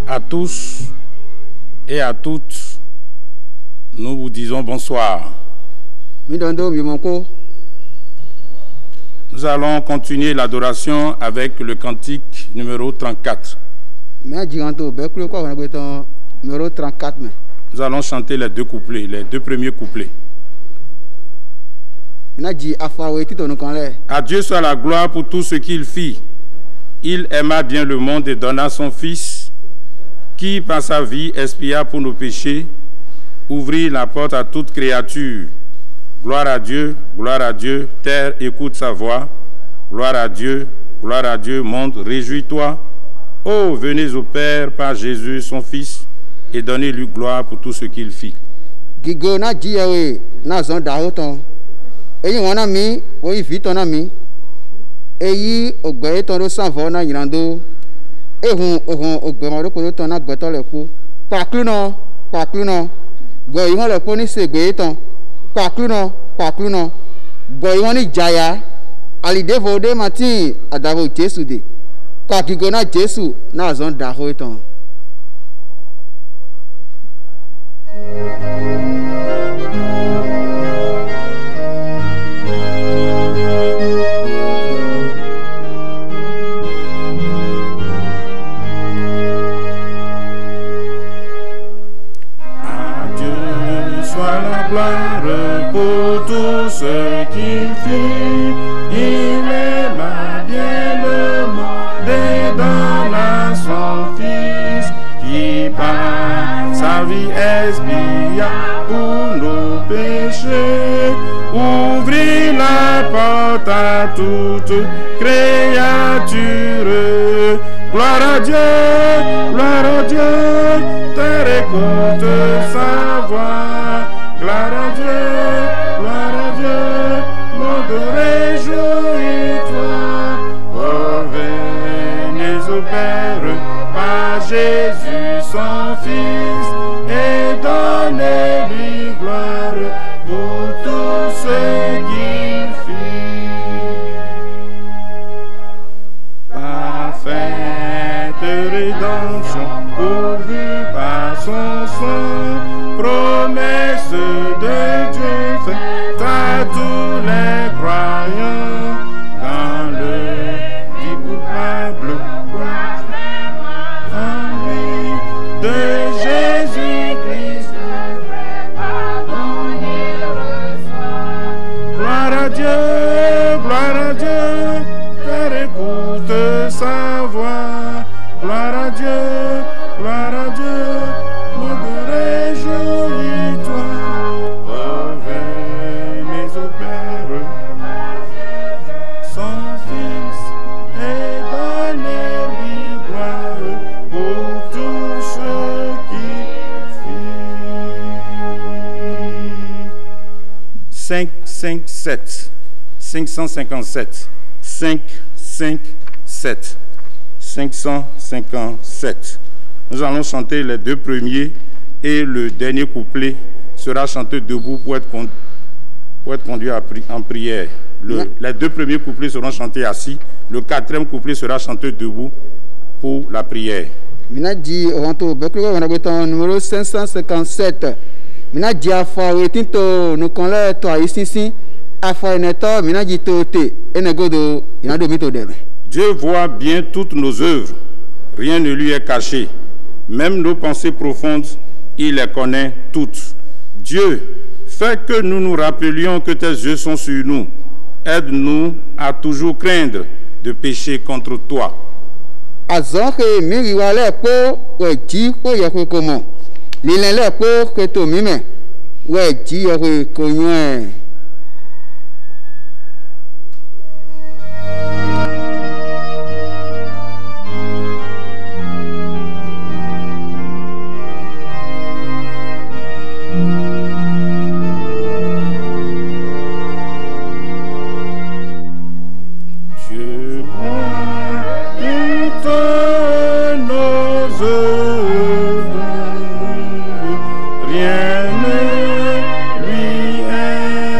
À tous et à toutes, nous vous disons bonsoir. Nous allons continuer l'adoration avec le cantique numéro 34. Nous allons chanter les deux couplets, les deux premiers couplets. À Dieu soit la gloire pour tout ce qu'il fit. Il aima bien le monde et donna son Fils, qui par sa vie expia pour nos péchés, ouvrit la porte à toute créature. Gloire à Dieu, terre écoute sa voix. Gloire à Dieu, monde, réjouis-toi. Oh, venez au Père par Jésus, son Fils, et donnez-lui gloire pour tout ce qu'il fit. Eyi ogbe ton do sanvo na yirando ehun ogbe mo do ko ton na gbeto le ku paklu no gbe yi won le po ni segbe ton paklu no gbe yi won ni jaya alidevo de matin adavo Jesu de pakigo na Jesu na zon da ho ton. Pour tout ce qu'il fit, il aima bien le monde et donna son Fils, qui par sa vie expia pour nos péchés, ouvrit la porte à toute créature. Gloire à Dieu, terre écoute sa voix. Gloire à Dieu, monde réjouis-toi. Oh, venez au Père par Jésus son Fils, et donnez-lui gloire pour tout ce qu'il fit. Parfaite rédemption pourvue par son sang, promesse de Dieu faite à tous les croyants, quand le dit coupable en lui de Jésus-Christ, gloire à Dieu, car écoute sa voix. Gloire à Dieu, monde réjouis-toi. Oh, venez au Père, son Fils, et donnez-lui gloire pour tout ce qu'il fit. 557, 557. Nous allons chanter les deux premiers et le dernier couplet sera chanté debout pour être conduit en prière. Les deux premiers couplets seront chantés assis. Le quatrième couplet sera chanté debout pour la prière. Mina di oranto beklo wana beton numéro 557. Mina di afa wetinto no konle to ayisisi afa eneto mina di tote enegodo ina do mito deme. Dieu voit bien toutes nos œuvres. Rien ne lui est caché. Même nos pensées profondes, il les connaît toutes. Dieu, fais que nous nous rappelions que tes yeux sont sur nous. Aide-nous à toujours craindre de pécher contre toi. Azonke mi wale po weji ko yeko komo. Lilele po ke to mime. Weji yeko konye. Rien ne lui est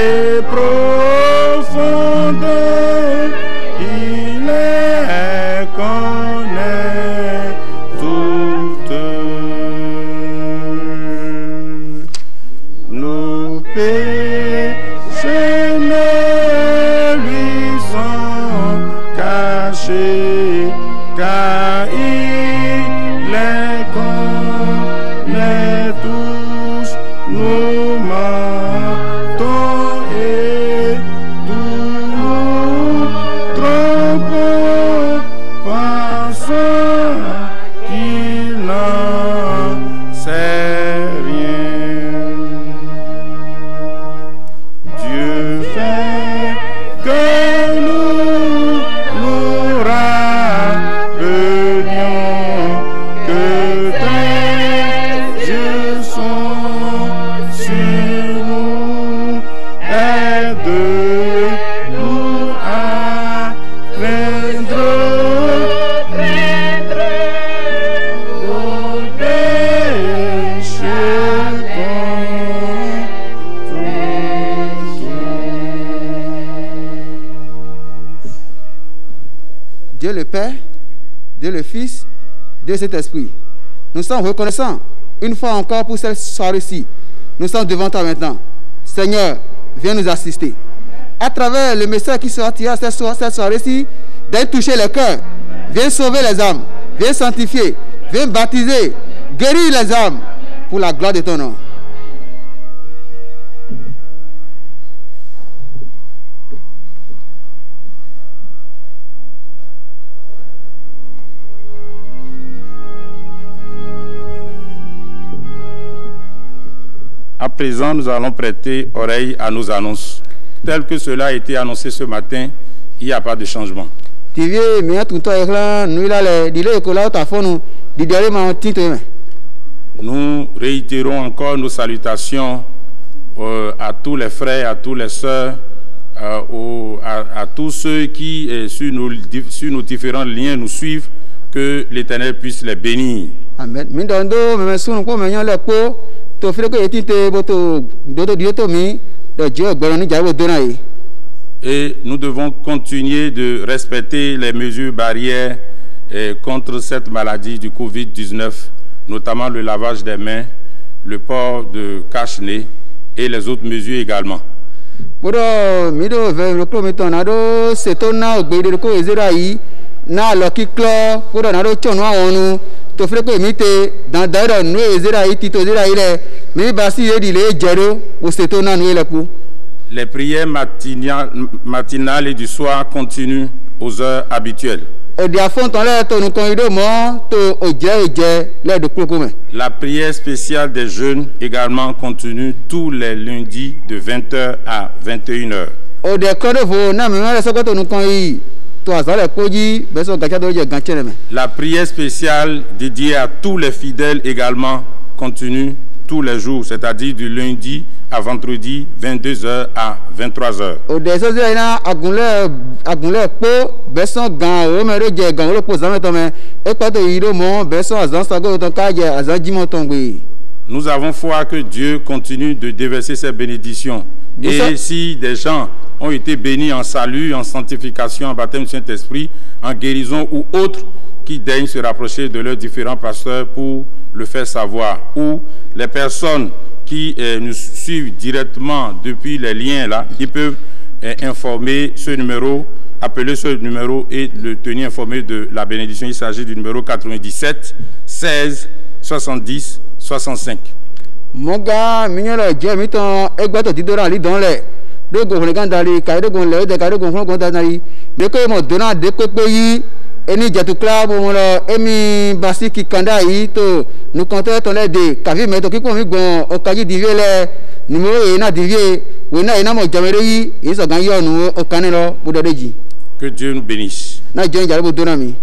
et profondeur, il les connaît toutes. Nos péchés ne lui sont cachés, car il les connaît tous. Nous mentons et nous nous trompons, pensant qu'il n'en sait rien. Dieu fait que nous nous rappelions que tes yeux sont sur nous. Aide-nous à craindre nos péchés Dieu le Père, Dieu le Fils, Dieu cet Esprit. Nous sommes reconnaissants une fois encore pour cette soirée-ci. Nous sommes devant toi maintenant. Seigneur, viens nous assister. À travers le message qui sortira cette soirée-ci, viens toucher les cœurs, viens sauver les âmes, viens sanctifier, viens baptiser, guérir les âmes pour la gloire de ton nom. À présent, nous allons prêter oreille à nos annonces. Tel que cela a été annoncé ce matin, il n'y a pas de changement. Nous réitérons encore nos salutations à tous les frères, à tous les sœurs, à tous ceux qui, sur nos différents liens, nous suivent, que l'Éternel puisse les bénir. Amen. Et nous devons continuer de respecter les mesures barrières contre cette maladie du Covid-19, notamment le lavage des mains, le port de cache-nez et les autres mesures également. Les prières matinales et du soir continuent aux heures habituelles. La prière spéciale des jeunes également continue tous les lundis de 20h à 21h. La prière spéciale dédiée à tous les fidèles également continue tous les jours, c'est-à-dire du lundi à vendredi, 22h à 23h. Nous avons foi que Dieu continue de déverser ses bénédictions. Et si des gens ont été bénis en salut, en sanctification, en baptême du Saint-Esprit, en guérison ou autres, qui daignent se rapprocher de leurs différents pasteurs pour le faire savoir. Ou les personnes qui nous suivent directement depuis les liens là, ils peuvent informer ce numéro, appeler ce numéro et le tenir informé de la bénédiction. Il s'agit du numéro 97 16 70 65. Mon gars, eni jatukla bomola emi basi kikanda yi to nous comptons ton de kavi meto ki ko mi gbon okaji diviele numéro e na divie we na ina mo jamere yi iso gan yo nu okane lo bododeji. Que Dieu nous bénisse. Na je njare bodona mi.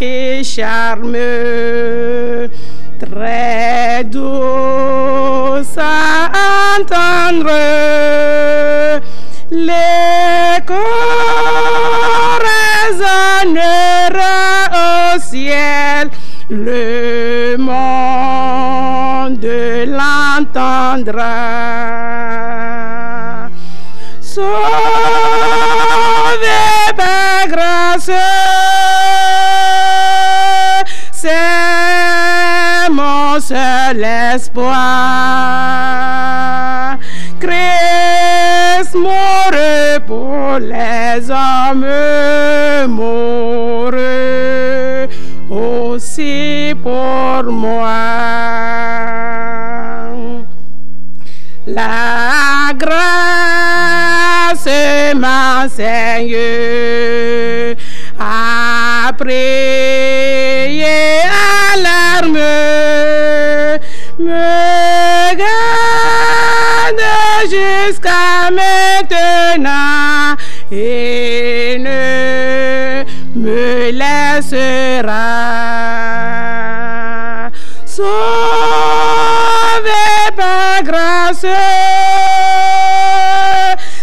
qui charme, très douce à entendre, l'écho résonnera au ciel, le monde l'entendra. Sauvé par grâce, c'est mon seul espoir. Christ mourut pour les hommes, mourut aussi pour moi. La grâce m'enseigne à prier à l'arme, me garde jusqu'à maintenant et ne me laissera. Sauvé par grâce,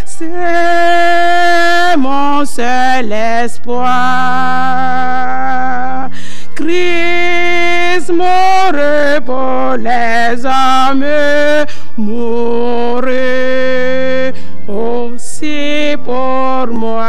c'est mon seul espoir. Christ mourut pour les hommes, mourut aussi pour moi.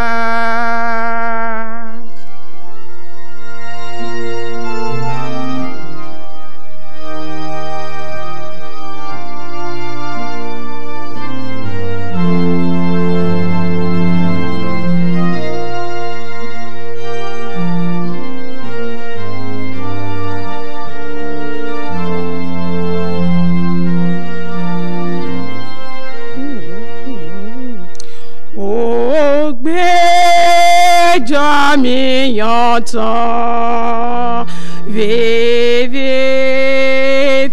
Mi entend vivi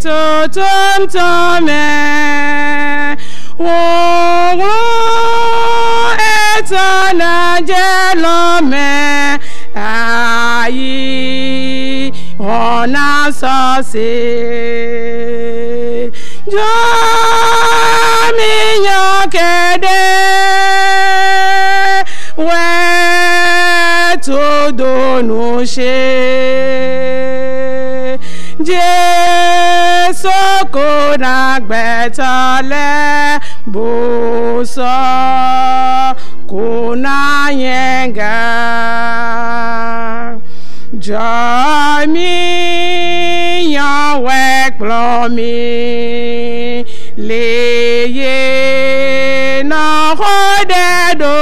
tout mais on est un angel mais aïe on a censé mi ouais, tout nous chez Jésus qu'on a betale bossa qu'on a yenga Jami yawek plomi leye na rodedo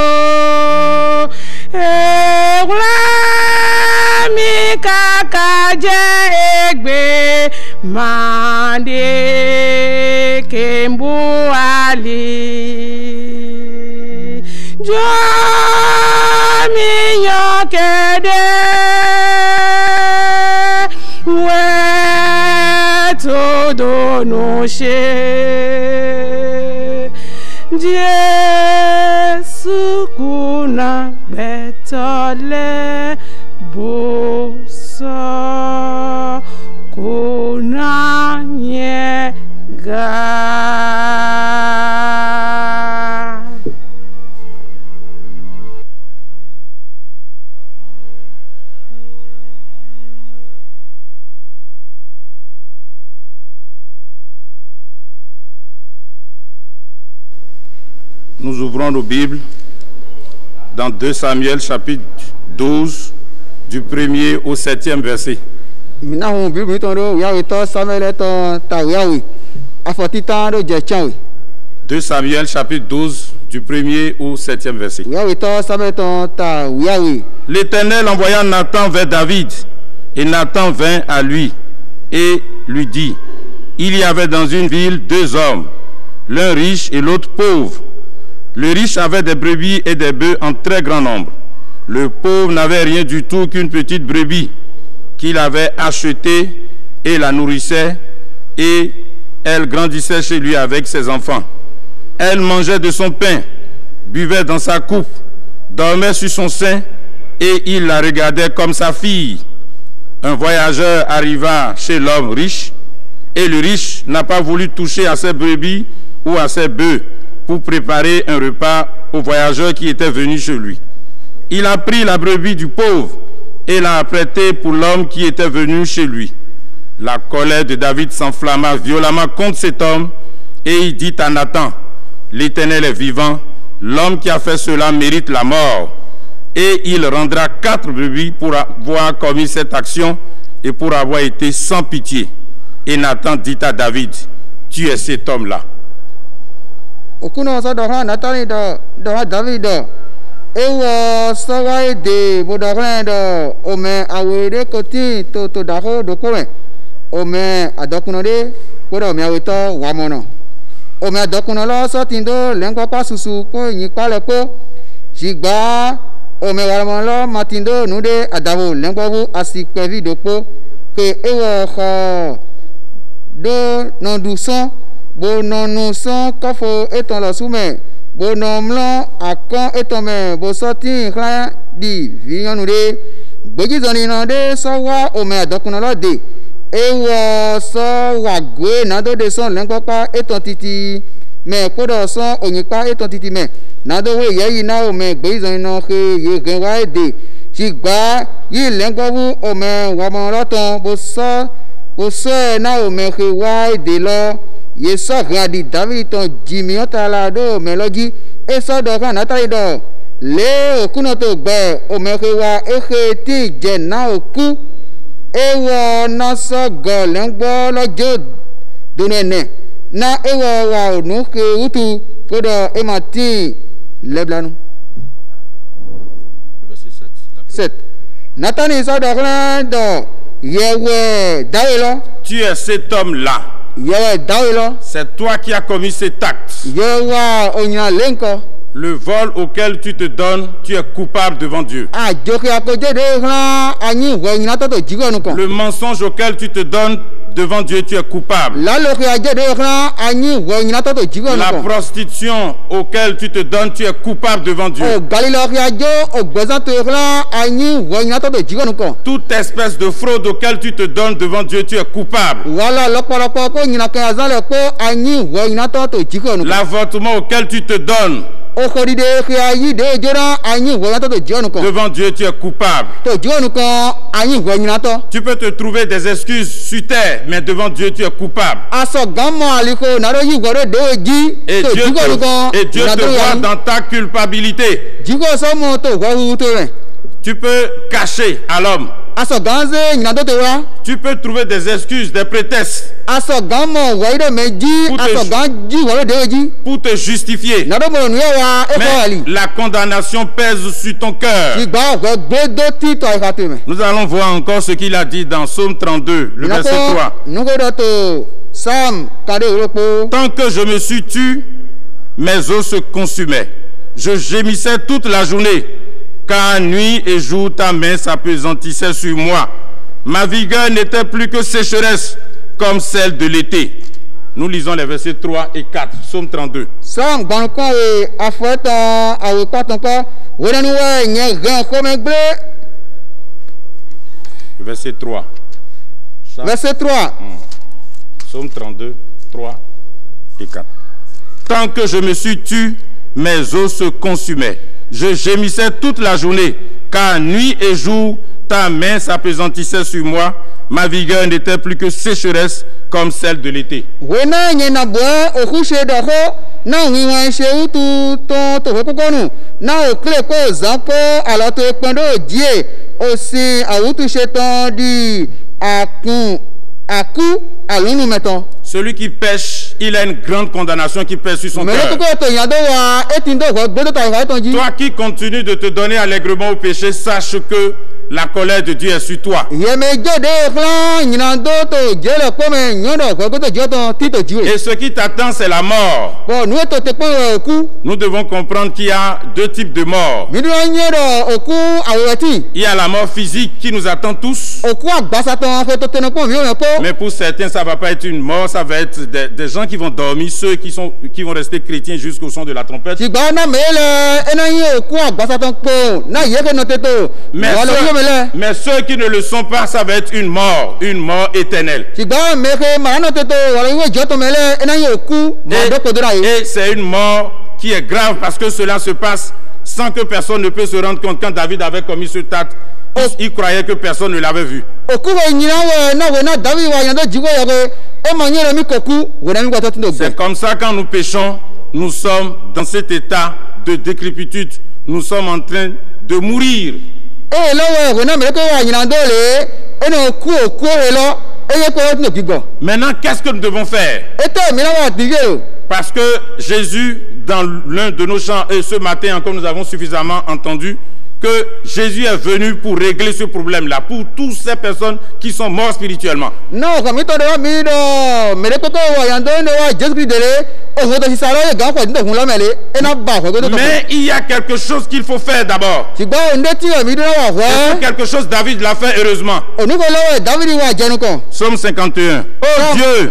mi kakaje egbe mande kembu ali Jami yokede we todo no she Jesu kuna betale bosa kuna nyega. Nous ouvrons nos Bibles dans 2 Samuel chapitre 12 du 1er au 7e verset. 2 Samuel chapitre 12 du 1er au 7e verset. L'Éternel envoya Nathan vers David, et Nathan vint à lui et lui dit, il y avait dans une ville 2 hommes, l'un riche et l'autre pauvre. Le riche avait des brebis et des bœufs en très grand nombre. Le pauvre n'avait rien du tout qu'une petite brebis qu'il avait achetée et la nourrissait, et elle grandissait chez lui avec ses enfants. Elle mangeait de son pain, buvait dans sa coupe, dormait sur son sein, et il la regardait comme sa fille. Un voyageur arriva chez l'homme riche, et le riche n'a pas voulu toucher à ses brebis ou à ses bœufs pour préparer un repas au voyageur qui était venu chez lui. Il a pris la brebis du pauvre et l'a apprêtée pour l'homme qui était venu chez lui. La colère de David s'enflamma violemment contre cet homme, et il dit à Nathan, l'Éternel est vivant, l'homme qui a fait cela mérite la mort. Et il rendra 4 brebis pour avoir commis cette action et pour avoir été sans pitié. Et Nathan dit à David, tu es cet homme-là. Ome waramolo matindo nude adavo lengwavu asikpevi dokpo ke ewo kho do nonduson bo nonuson kofo eton lo sume bo nomlo akon etome bo soti kla di viyonude gbeji zoni no de so wa ome adokuno lo de ewo so wagwe nado de son lengwapa eton titi me kodo son onyipa eton titi me nado we yeyi na ome gbeizon no ke ye gen wa ede sigba yi lengbowu ome wa mo loton bo so na ome ke wa ede lo ye so gan di David ton jimi otala do me loji e so do kan natari do le okuno to gbe ome ke wa ehe ti je na oku e wo na so go lengbo lojo dunene na e wo wa onu ke utu kodo e mati Leblano. Verset 7. Nathan is out of Yewe Dailo. Tu es cet homme-là. Yewe Dailo. C'est toi qui as commis cet acte. Yewa Onya Lenko. Le vol auquel tu te donnes, tu es coupable devant Dieu. Le mensonge auquel tu te donnes devant Dieu, tu es coupable. La prostitution auquel tu te donnes, tu es coupable devant Dieu. Toute espèce de fraude auquel tu te donnes devant Dieu, tu es coupable. L'avortement auquel tu te donnes devant Dieu, tu es coupable. Tu peux te trouver des excuses sur terre, mais devant Dieu, tu es coupable. Et Dieu te voit dans ta culpabilité. Tu peux cacher à l'homme. Tu peux trouver des excuses, des prétextes pour te justifier. Mais la condamnation pèse sur ton cœur. Nous allons voir encore ce qu'il a dit dans Psaume 32, le verset 3. Tant que je me suis tu, mes os se consumaient. Je gémissais toute la journée, car nuit et jour ta main s'appesantissait sur moi. Ma vigueur n'était plus que sécheresse comme celle de l'été. Nous lisons les versets 3 et 4, Psaume 32. Verset 3. Verset 3. Psaume 32, 3 et 4. Tant que je me suis tu, mes os se consumaient. Je gémissais toute la journée, car nuit et jour, ta main s'appesantissait sur moi. Ma vigueur n'était plus que sécheresse comme celle de l'été. Celui qui pêche, il a une grande condamnation qui pèse sur son cœur. Toi qui continues de te donner allègrement au péché, sache que la colère de Dieu est sur toi. Et ce qui t'attend, c'est la mort. Nous devons comprendre qu'il y a deux types de mort. Il y a la mort physique qui nous attend tous. Mais pour certains, ça ne va pas être une mort, ça va être des gens qui vont dormir, ceux qui vont rester chrétiens jusqu'au son de la trompette. Mais mele. Mais ceux qui ne le sont pas, ça va être une mort éternelle. Tigba meke marano toto wala iwe joto mele ena yoku mando kodora yi. Et c'est une mort qui est grave parce que cela se passe sans que personne ne peut se rendre compte. Quand David avait commis ce acte, il croyait que personne ne l'avait vu. Oku we nyina we na David wa yando jigo yoge e manyere mi koku we na mi gwato tindo gbe. C'est comme ça quand nous péchons, nous sommes dans cet état de décrépitude. Nous sommes en train de mourir. E lo we na me ko wa nyina dole eno oku we lo eye ko tindo gigo. Maintenant, qu'est-ce que nous devons faire? Eto mi na wa dige. Parce que Jésus, dans l'un de nos chants, et ce matin encore nous avons suffisamment entendu, que Jésus est venu pour régler ce problème-là, pour toutes ces personnes qui sont mortes spirituellement. Non, comme il t'en mis dans mais les coco wa yando ne wa Jésus dele o hodo si saro e gan ko ndo hun la mele e na ba ko do. Mais il y a quelque chose qu'il faut faire d'abord. Ti gba onde ti o mi do wa wa. Quelque chose David l'a fait heureusement. Onu ko lo David wa jenu ko. Psaume 51. Oh Dieu,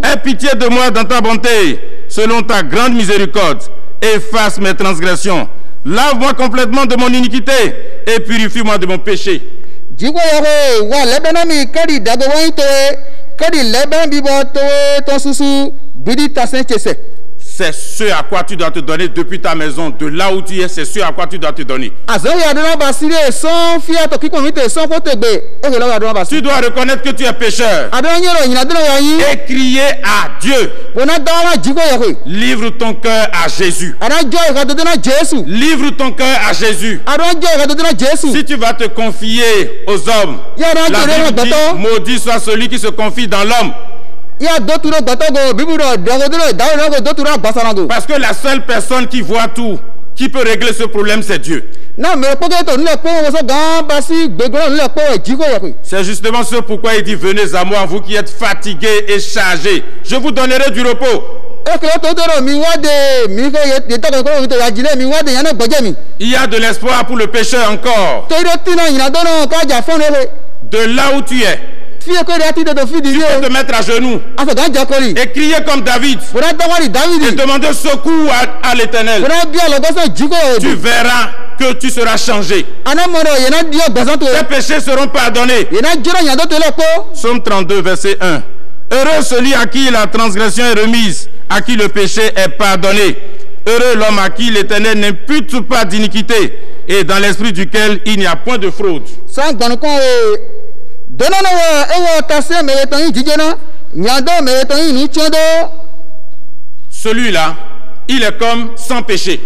aie pitié de moi dans ta bonté, selon ta grande miséricorde. Efface mes transgressions. Lave-moi complètement de mon iniquité et purifie-moi de mon péché. Jigo yore wa lebena mi kadi dago wa ito kadi leben bibo to ton susu bidi ta senchese. C'est ce à quoi tu dois te donner depuis ta maison, de là où tu es, c'est ce à quoi tu dois te donner. Tu dois reconnaître que tu es pécheur et crier à Dieu. Livre ton cœur à Jésus. Livre ton cœur à Jésus. Si tu vas te confier aux hommes, la Bible dit, maudit soit celui qui se confie dans l'homme. Parce que la seule personne qui voit tout, qui peut régler ce problème, c'est Dieu. C'est justement ce pourquoi il dit, venez à moi, vous qui êtes fatigués et chargés, je vous donnerai du repos. Il y a de l'espoir pour le pécheur encore. De là où tu es, tu peux te mettre à genoux et crier comme David et demander secours à l'Éternel. Tu verras que tu seras changé. Tes péchés seront pardonnés. Psaume 32, verset 1. Heureux celui à qui la transgression est remise, à qui le péché est pardonné. Heureux l'homme à qui l'Éternel n'impute pas d'iniquité et dans l'esprit duquel il n'y a point de fraude. Celui-là, il est comme sans péché.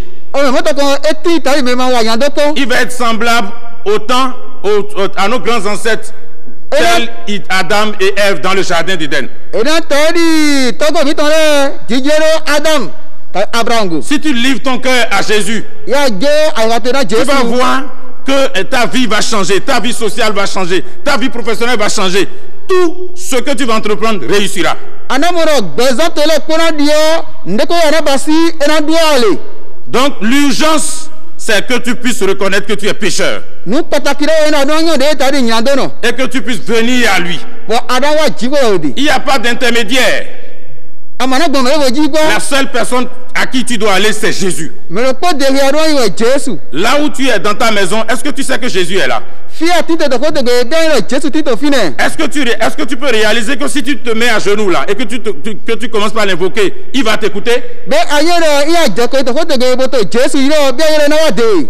Il va être semblable autant à nos grands ancêtres, tels Adam et Ève dans le jardin d'Éden. Si tu livres ton cœur à Jésus, tu vas voir que ta vie va changer, ta vie sociale va changer, ta vie professionnelle va changer. Tout ce que tu vas entreprendre réussira. Donc l'urgence, c'est que tu puisses reconnaître que tu es pécheur. Et que tu puisses venir à lui. Il n'y a pas d'intermédiaire. La seule personne à qui tu dois aller, c'est Jésus. Là où tu es dans ta maison, est-ce que tu sais que Jésus est là? Est-ce que tu peux réaliser que si tu te mets à genoux là et que tu commences par l'invoquer, il va t'écouter?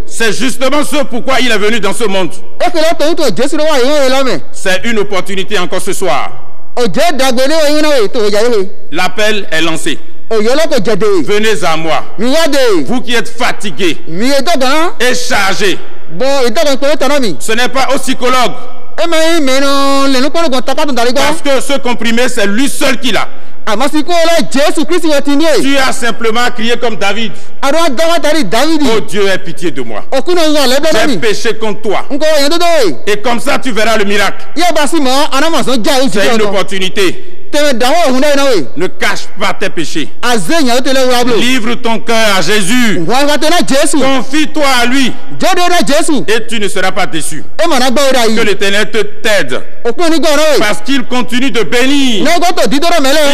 C'est justement ce pourquoi il est venu dans ce monde. C'est une opportunité encore ce soir. L'appel est lancé. Venez à moi, vous qui êtes fatigués et chargés. Ce n'est pas au psychologue, parce que ce comprimé, c'est lui seul qui l'a. Tu as simplement crié comme David. Oh Dieu, aie pitié de moi. J'ai péché contre toi. Et comme ça, tu verras le miracle. C'est une opportunité. Ne cache pas tes péchés. Livre ton cœur à Jésus. Confie-toi à lui. Et tu ne seras pas déçu. Que l'Éternel te t'aide. Parce qu'il continue de bénir.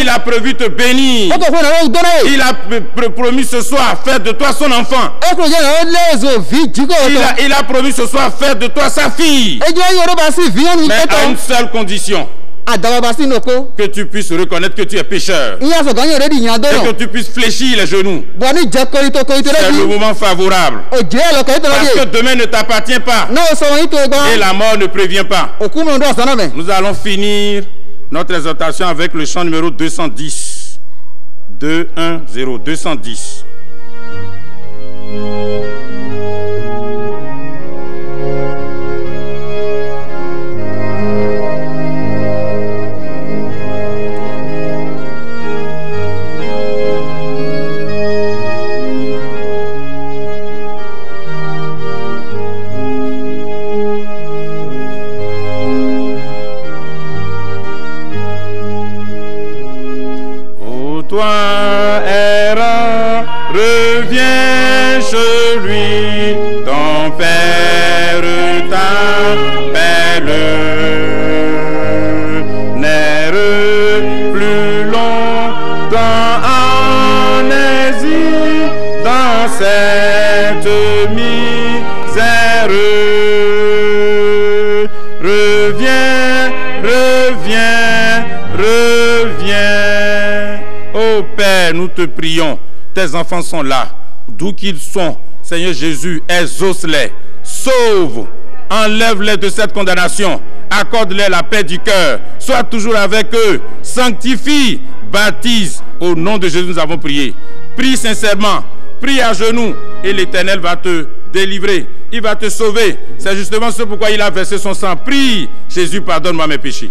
Il a prévu te bénir. Il a promis ce soir faire de toi son enfant. Il a promis ce soir faire de toi sa fille. Mais à une seule condition. Que tu puisses reconnaître que tu es pécheur. Et que tu puisses fléchir les genoux. C'est le moment favorable. Parce que demain ne t'appartient pas. Et la mort ne prévient pas. Nous allons finir notre exhortation avec le chant numéro 210. 210. Toi, errant, reviens chez lui, ton Père t'appelle. N'erre plus longtemps en exil dans cette misère. Reviens, reviens, reviens. Ô Père, nous te prions, tes enfants sont là, d'où qu'ils sont. Seigneur Jésus, exauce-les, sauve, enlève-les de cette condamnation, accorde-les la paix du cœur, sois toujours avec eux, sanctifie, baptise. Au nom de Jésus, nous avons prié. Prie sincèrement, prie à genoux, et l'Éternel va te délivrer, il va te sauver. C'est justement ce pourquoi il a versé son sang. Prie, Jésus, pardonne-moi mes péchés.